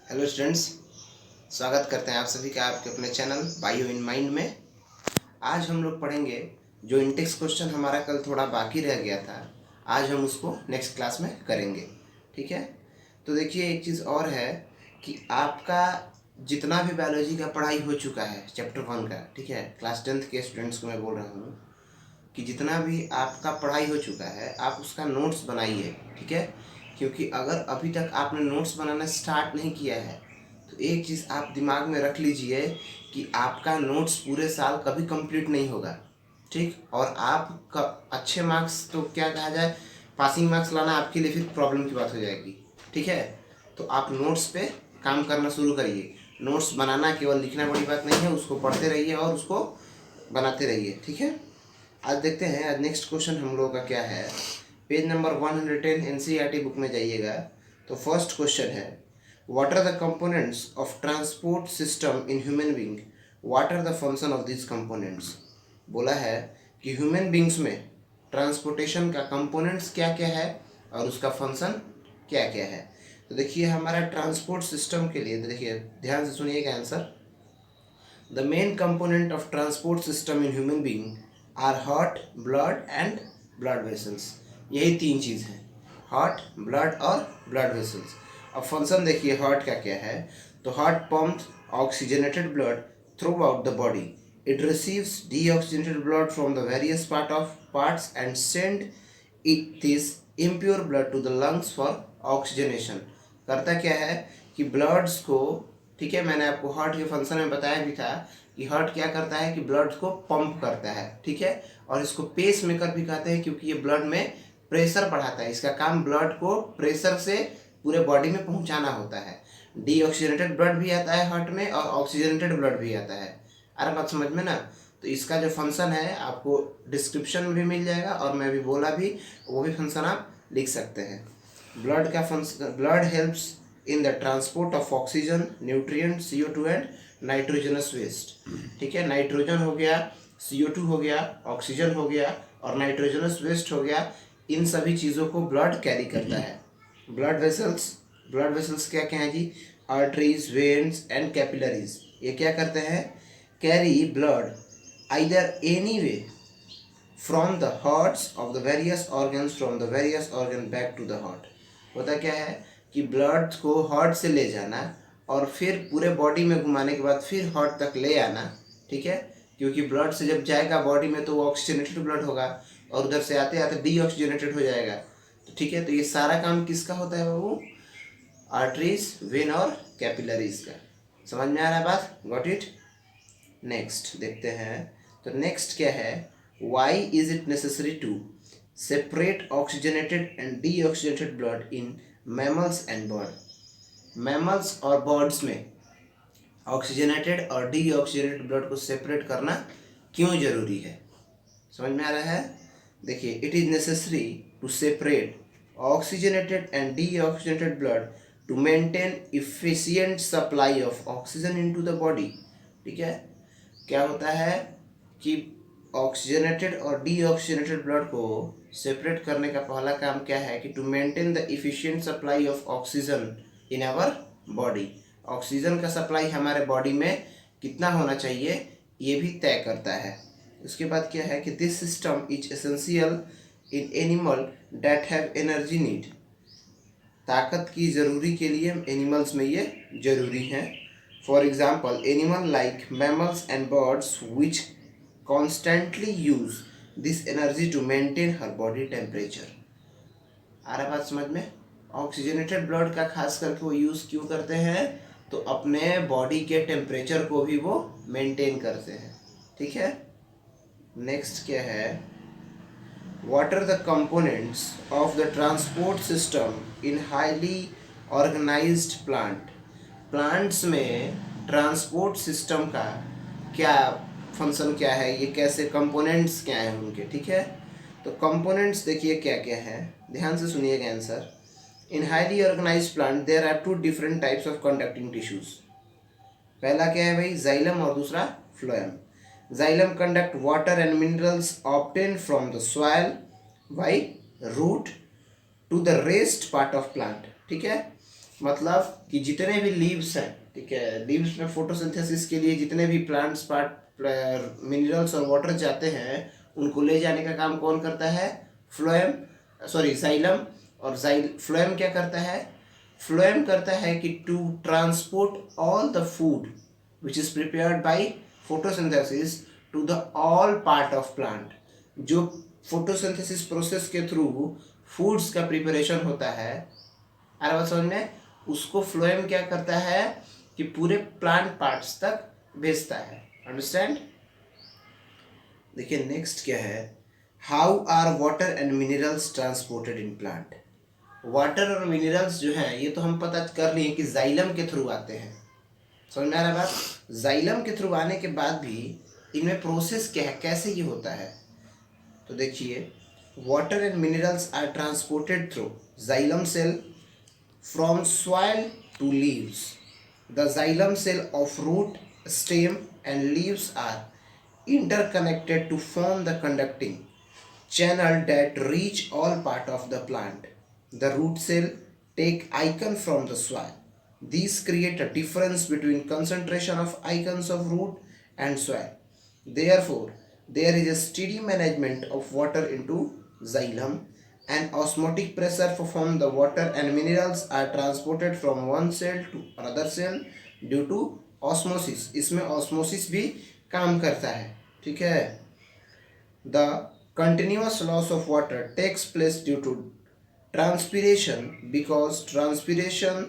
Hello students, स्वागत करते हैं आप सभी का आपके अपने चैनल बायो इन माइंड में। आज हम लोग पढ़ेंगे जो इंटेक्स क्वेश्चन हमारा कल थोड़ा बाकी रह गया था, आज हम उसको नेक्स्ट क्लास में करेंगे। ठीक है, तो देखिए एक चीज़ और है कि आपका जितना भी बायोलॉजी का पढ़ाई हो चुका है चैप्टर 1 का, ठीक है, क्लास 10th के स्टूडेंट्स को मैं बोल रहा हूँ कि जितना भी आपका पढ़ाई हो चुका है आप उसका नोट्स बनाइए। ठीक है, क्योंकि अगर अभी तक आपने नोट्स बनाना स्टार्ट नहीं किया है तो एक चीज़ आप दिमाग में रख लीजिए कि आपका नोट्स पूरे साल कभी कंप्लीट नहीं होगा। ठीक, और आप अच्छे मार्क्स तो क्या कहा जाए, पासिंग मार्क्स लाना आपके लिए फिर प्रॉब्लम की बात हो जाएगी। ठीक है, तो आप नोट्स पे काम करना शुरू करिए। नोट्स बनाना केवल लिखना बड़ी बात नहीं है, उसको पढ़ते रहिए और उसको बनाते रहिए। ठीक है, आज देखते हैं आज नेक्स्ट क्वेश्चन हम लोगों का क्या है। पेज नंबर 110 एनसीईआरटी बुक में जाइएगा तो फर्स्ट क्वेश्चन है, what are the components of transport system in human being, what are the function of this components. बोला है कि ह्यूमन बींग्स में ट्रांसपोर्टेशन का कंपोनेंट्स क्या क्या है और उसका फंक्शन क्या क्या है। तो देखिए हमारा ट्रांसपोर्ट सिस्टम के लिए, देखिए ध्यान से सुनिएगा answer. The main component of transport system in human being are heart, blood and blood vessels। यही तीन चीज़ हैं, हार्ट, ब्लड और ब्लड वेसल्स। अब फंक्शन देखिए हार्ट का क्या है, तो heart pumps oxygenated blood throughout the body. It receives deoxygenated blood from the various parts and send it this impure blood to the lungs for oxygenation. करता क्या है कि ब्लड्स को, ठीक है, मैंने आपको हार्ट के फंक्शन में बताया भी था कि हार्ट क्या करता है कि ब्लड को पंप करता है। ठीक है, और इसको पेस मेकर भी कहते हैं क्योंकि ये ब्लड में प्रेशर बढ़ाता है। इसका काम ब्लड को प्रेशर से पूरे बॉडी में पहुंचाना होता है। डीऑक्सीजनेटेड ब्लड भी आता है हार्ट में और ऑक्सीजनेटेड ब्लड भी आता है। अरे बात समझ में ना। तो इसका जो फंक्शन है आपको डिस्क्रिप्शन में भी मिल जाएगा और मैं भी बोला भी, वो भी फंक्शन आप लिख सकते हैं। ब्लड का function, blood helps in the transport of oxygen, nutrient, CO2 and nitrogenous waste. ठीक है, नाइट्रोजन हो गया, CO2 हो गया, ऑक्सीजन हो गया और नाइट्रोजनस वेस्ट हो गया। इन सभी चीज़ों को ब्लड कैरी करता है। ब्लड वेसल्स, ब्लड वेसल्स क्या क्या हैं जी, आर्टरीज, वेन्स एंड कैपिलरीज। ये क्या करते हैं, carry blood either any way from the hearts of the various organs, from the various organ back to the heart. होता क्या है कि ब्लड को हार्ट से ले जाना और फिर पूरे बॉडी में घुमाने के बाद फिर हार्ट तक ले आना। ठीक है, क्योंकि ब्लड से जब जाएगा बॉडी में तो वो ऑक्सीजनेटेड ब्लड होगा और उधर से आते आते डीऑक्सीजनेटेड हो जाएगा। तो ठीक है, तो ये सारा काम किसका होता है बाबू, आर्टरीज, वेन और कैपिलरीज का। समझ में आ रहा है बात, गॉट इट। नेक्स्ट देखते हैं, तो नेक्स्ट क्या है, why is it necessary to separate oxygenated and deoxygenated blood in mammals and bird. Mammals और बर्ड्स में ऑक्सीजनेटेड और डीऑक्सीजनेटेड ब्लड को सेपरेट करना क्यों जरूरी है, समझ में आ रहा है। देखिए, it is necessary to separate oxygenated and deoxygenated blood to maintain efficient supply of oxygen into the body. ठीक है, क्या होता है कि ऑक्सीजनेटेड और डीऑक्सीजनेटेड ब्लड को सेपरेट करने का पहला काम क्या है कि to maintain the efficient supply of oxygen in our body. Oxygen का सप्लाई हमारे बॉडी में कितना होना चाहिए ये भी तय करता है। उसके बाद क्या है कि this system is essential in animal that have energy need. ताकत की ज़रूरी के लिए एनिमल्स में ये जरूरी हैं। For example animal like mammals and birds which constantly use this energy to maintain her body temperature. आ रहा बात समझ में। ऑक्सीजनेटेड ब्लड का खास करके वो यूज़ क्यों करते हैं, तो अपने बॉडी के टेम्परेचर को भी वो मेंटेन करते हैं। ठीक है, नेक्स्ट क्या है, what are the components of the transport system in highly organized plant। Plants में ट्रांसपोर्ट सिस्टम का क्या फंक्शन क्या है, ये कैसे कंपोनेंट्स क्या हैं उनके। ठीक है, तो कंपोनेंट्स देखिए क्या क्या है, ध्यान से सुनिएगा answer. In highly organised plant there are 2 different types of conducting tissues. पहला क्या है भाई, जाइलम और दूसरा phloem. Xylem conduct water and minerals obtained from the soil by root to the rest part of plant। ठीक है, मतलब कि जितने भी लीव्स हैं, ठीक है, लीव्स में फोटोसिंथेसिस के लिए जितने भी प्लांट्स पार्ट मिनरल्स और वाटर जाते हैं उनको ले जाने का काम कौन करता है? Phloem, sorry xylem. और फ्लोएम क्या करता है? फ्लोएम करता है कि to transport all the food which is prepared by photosynthesis to the all part of plant. जो फोटोसिंथेसिस प्रोसेस के थ्रू फूड्स का प्रिपरेशन होता है, आ बात समझ में, उसको फ्लोएम क्या करता है कि पूरे प्लांट पार्ट्स तक भेजता है। अंडरस्टैंड? देखिए नेक्स्ट क्या है, how are water and minerals transported in plant. Water और मिनरल्स जो हैं ये तो हम पता कर लिए कि जाइलम के थ्रू आते हैं। समझ में आ रहा बात? जाइलम के थ्रू आने के बाद भी इनमें प्रोसेस क्या है, कैसे ये होता है? तो देखिए, water and minerals are transported through xylem cell from soil to leaves. The xylem cell of root, stem and leaves are interconnected to form the conducting channel that reach all part of the plant. The root cell take icon from the soil. These create a difference between concentration of icons of root and soil. Therefore, there is a steady management of water into xylem and osmotic pressure from the water and minerals are transported from one cell to another cell due to osmosis. इसमें osmosis भी काम करता है, ठीक है। The continuous loss of water takes place due to transpiration because transpiration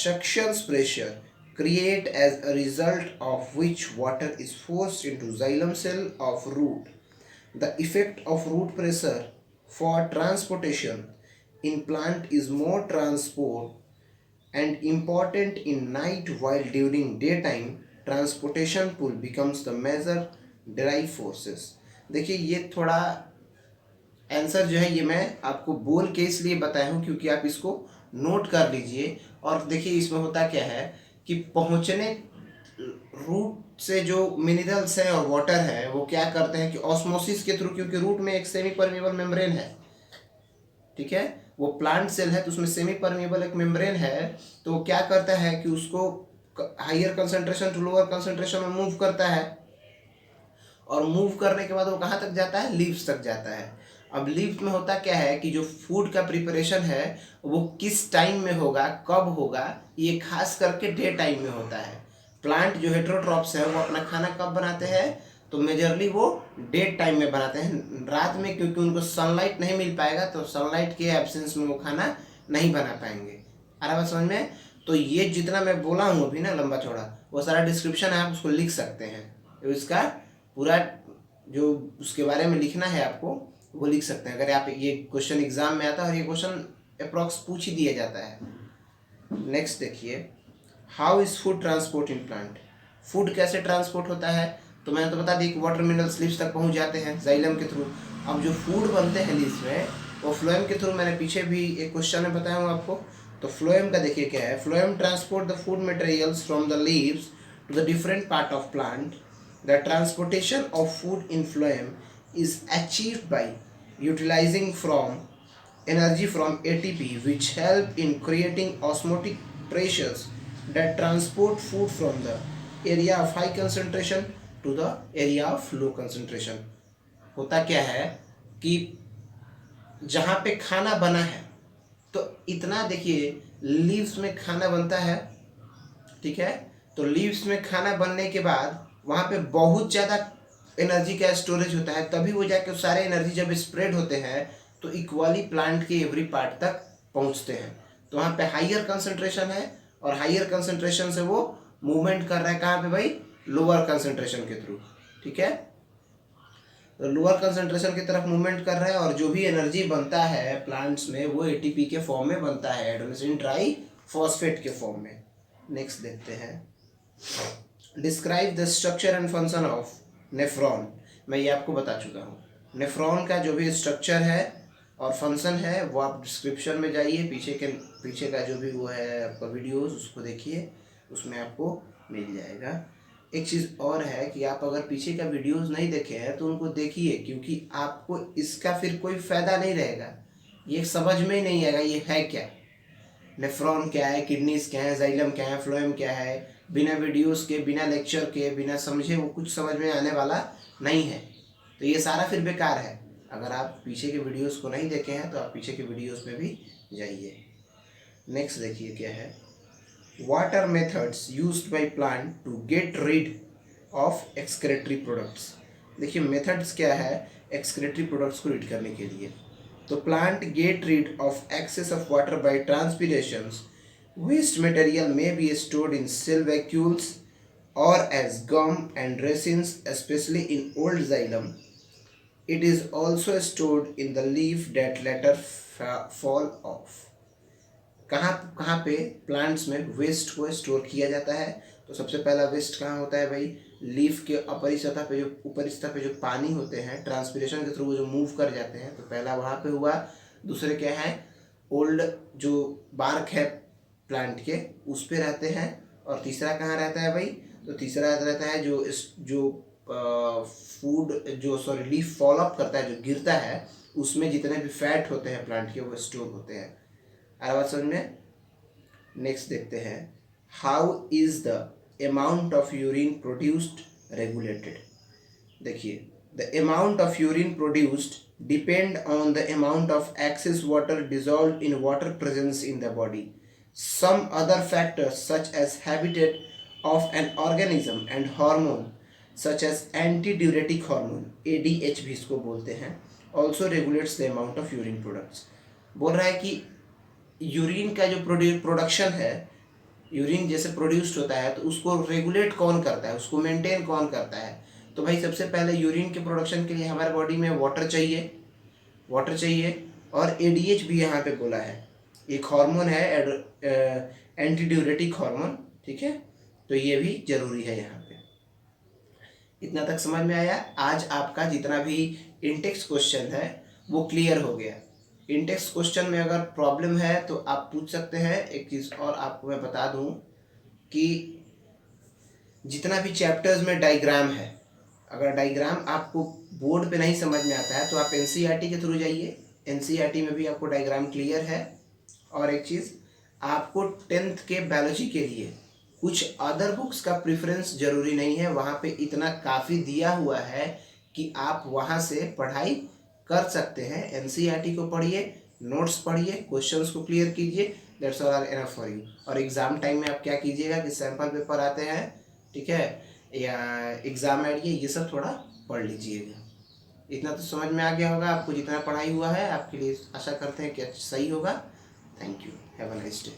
suctions pressure create as a result of which water is forced into xylem cell of root. The effect of root pressure for transportation in plant is more transport and important in night, while during daytime transportation pull becomes the major drive forces. देखिए ये थोड़ा answer जो है ये मैं आपको बोल के इसलिए बताया हूँ क्योंकि आप इसको नोट कर लीजिए। और देखिए इसमें होता क्या है कि पहुँचने रूट से जो मिनरल्स हैं और वाटर है वो क्या करते हैं कि ऑस्मोसिस के थ्रू, क्योंकि रूट में एक सेमी परमेबल मेम्ब्रेन है, ठीक है, वो प्लांट सेल है तो उसमें सेमी परमेबल एक मेम्ब्रेन है, तो वो क्या करता है कि उसको higher concentration to lower concentration में मूव करता है। और मूव करने के बाद वो कहाँ तक जाता है? लीव्स तक जाता है। अब लीव्स में होता क्या है कि जो फूड का प्रिपरेशन है वो किस टाइम में होगा, कब होगा, ये खास करके डे टाइम में होता है। प्लांट जो हेटेरोट्रॉप्स है वो अपना खाना कब बनाते हैं? तो मेजरली वो डे टाइम में बनाते हैं। रात में क्योंकि उनको सनलाइट नहीं मिल पाएगा तो सनलाइट के एब्सेंस में वो खाना नहीं बना पाएंगे। आ रहा बात समझ में? तो ये जितना मैं बोला हूँ अभी ना लंबा चौड़ा, वो सारा डिस्क्रिप्शन है, आप उसको लिख सकते हैं। तो इसका पूरा जो उसके बारे में लिखना है आपको वो लिख सकते हैं। अगर आप ये क्वेश्चन एग्जाम में आता है और ये क्वेश्चन अप्रॉक्स पूछ ही दिया जाता है। नेक्स्ट देखिए, how is food transport in plant. Food कैसे ट्रांसपोर्ट होता है? तो मैंने तो बता दी कि वाटर मिनरल्स लीव्स तक पहुंच जाते हैं जाइलम के थ्रू। अब जो फूड बनते हैं लीव्स में वो फ्लोएम के थ्रू, मैंने पीछे भी एक क्वेश्चन में बताया हूँ आपको। तो फ्लोएम का देखिए क्या है, phloem transport the food materials from the leaves to the different part of plant. The transportation of food in phloem is achieved by utilizing from energy from ATP, which help in creating osmotic pressures that transport food from the area of high concentration to the area of low concentration. होता क्या है कि जहाँ पे खाना बना है तो इतना देखिए लीव्स में खाना बनता है, ठीक है, तो लीव्स में खाना बनने के बाद वहाँ पे बहुत ज़्यादा एनर्जी का स्टोरेज होता है, तभी वो जाके सारे एनर्जी जब स्प्रेड होते हैं तो इक्वली प्लांट के एवरी पार्ट तक पहुँचते हैं। तो वहाँ पे हाइयर कंसंट्रेशन है और हाइयर कंसंट्रेशन से वो मूवमेंट कर रहा है कहाँ पे भाई? लोअर कंसंट्रेशन के थ्रू, ठीक है, तो लोअर कंसंट्रेशन की तरफ मूवमेंट कर रहा है और जो भी एनर्जी बनता है प्लांट्स में वो एटीपी के फॉर्म में बनता है, एडेनोसिन ट्राई फॉस्फेट के फॉर्म में। नेक्स्ट देखते हैं, describe the structure and function of nephron. मैं ये आपको बता चुका हूँ। नेफ्रॉन का जो भी स्ट्रक्चर है और फंक्शन है वो आप डिस्क्रिप्शन में जाइए, पीछे का जो भी वो है आपका वीडियोस उसको देखिए, उसमें आपको मिल जाएगा। एक चीज़ और है कि आप अगर पीछे का वीडियोस नहीं देखे हैं तो उनको देखिए, क्योंकि आपको इसका फिर कोई फ़ायदा नहीं रहेगा, ये समझ में ही नहीं आएगा ये है क्या। नेफ्रॉन क्या है, किडनीज क्या है, जाइलम क्या है, फ्लोएम क्या है, बिना वीडियोस के, बिना लेक्चर के, बिना समझे वो कुछ समझ में आने वाला नहीं है। तो ये सारा फिर बेकार है। अगर आप पीछे के वीडियोस को नहीं देखे हैं तो आप पीछे के वीडियोस में भी जाइए। नेक्स्ट देखिए क्या है, what are methods used by plant to get rid of excretory products. देखिए मेथड्स क्या है एक्सक्रेटरी प्रोडक्ट्स को रीड करने के लिए। तो plant get rid of excess of water by transpirations, waste material may be stored in cell vacuoles और as gum and resins, specially in old xylem. It is also stored in the leaf that later fall off. कहाँ कहाँ पे plants में waste को store किया जाता है? तो सबसे पहला वेस्ट कहाँ होता है भाई? लीफ के ऊपरी सतह पे, जो ऊपरी सतह पे जो पानी होते हैं ट्रांसपिरेशन के थ्रू वो जो मूव कर जाते हैं, तो पहला वहाँ पे हुआ। दूसरे क्या है, ओल्ड जो बार्क है प्लांट के उस पे रहते हैं। और तीसरा कहाँ रहता है भाई? तो तीसरा रहता है जो फूड जो सॉरी लीफ फॉल अप करता है, जो गिरता है, उसमें जितने भी फैट होते हैं प्लांट के वो स्टोर होते हैं। आ बात समझ में? नेक्स्ट देखते हैं, how is the amount of urine produced regulated. देखिए the amount of urine produced depend on the amount of excess water dissolve in water presence in the body. Some other factors such as habitat of an organism and hormone such as antidiuretic hormone ADH भी इसको बोलते हैं, also regulates the amount of urine products. बोल रहा है कि urine का जो प्रोडक्शन है, यूरिन जैसे प्रोड्यूस्ड होता है तो उसको रेगुलेट कौन करता है, उसको मेंटेन कौन करता है? तो भाई सबसे पहले यूरिन के प्रोडक्शन के लिए हमारे बॉडी में वाटर चाहिए और ADH भी यहाँ पे बोला है, एक हार्मोन है एंटीडियूरेटिक हार्मोन, ठीक है? तो ये भी जरूरी है यहाँ पे। इतना तक समझ में आया? आज आपका जितना भी इंटेक्स क्वेश्चन है वो क्लियर हो गया। इंटेक्स क्वेश्चन में अगर प्रॉब्लम है तो आप पूछ सकते हैं। एक चीज़ और आपको मैं बता दूं कि जितना भी चैप्टर्स में डायग्राम है, अगर डायग्राम आपको बोर्ड पे नहीं समझ में आता है तो आप NCERT के थ्रू जाइए, NCERT में भी आपको डायग्राम क्लियर है। और एक चीज़, आपको 10th के बायोलॉजी के लिए कुछ अदर बुक्स का प्रेफरेंस जरूरी नहीं है, वहाँ पे इतना काफ़ी दिया हुआ है कि आप वहाँ से पढ़ाई कर सकते हैं। NCERT को पढ़िए, नोट्स पढ़िए, क्वेश्चंस को क्लियर कीजिए, that's all are enough for you. और एग्ज़ाम टाइम में आप क्या कीजिएगा कि सैम्पल पेपर आते हैं, ठीक है, या एग्ज़ाम आइडिया, ये सब थोड़ा पढ़ लीजिएगा। इतना तो समझ में आ गया होगा आपको, जितना पढ़ाई हुआ है आपके लिए आशा करते हैं कि सही होगा। Thank you, have a nice day.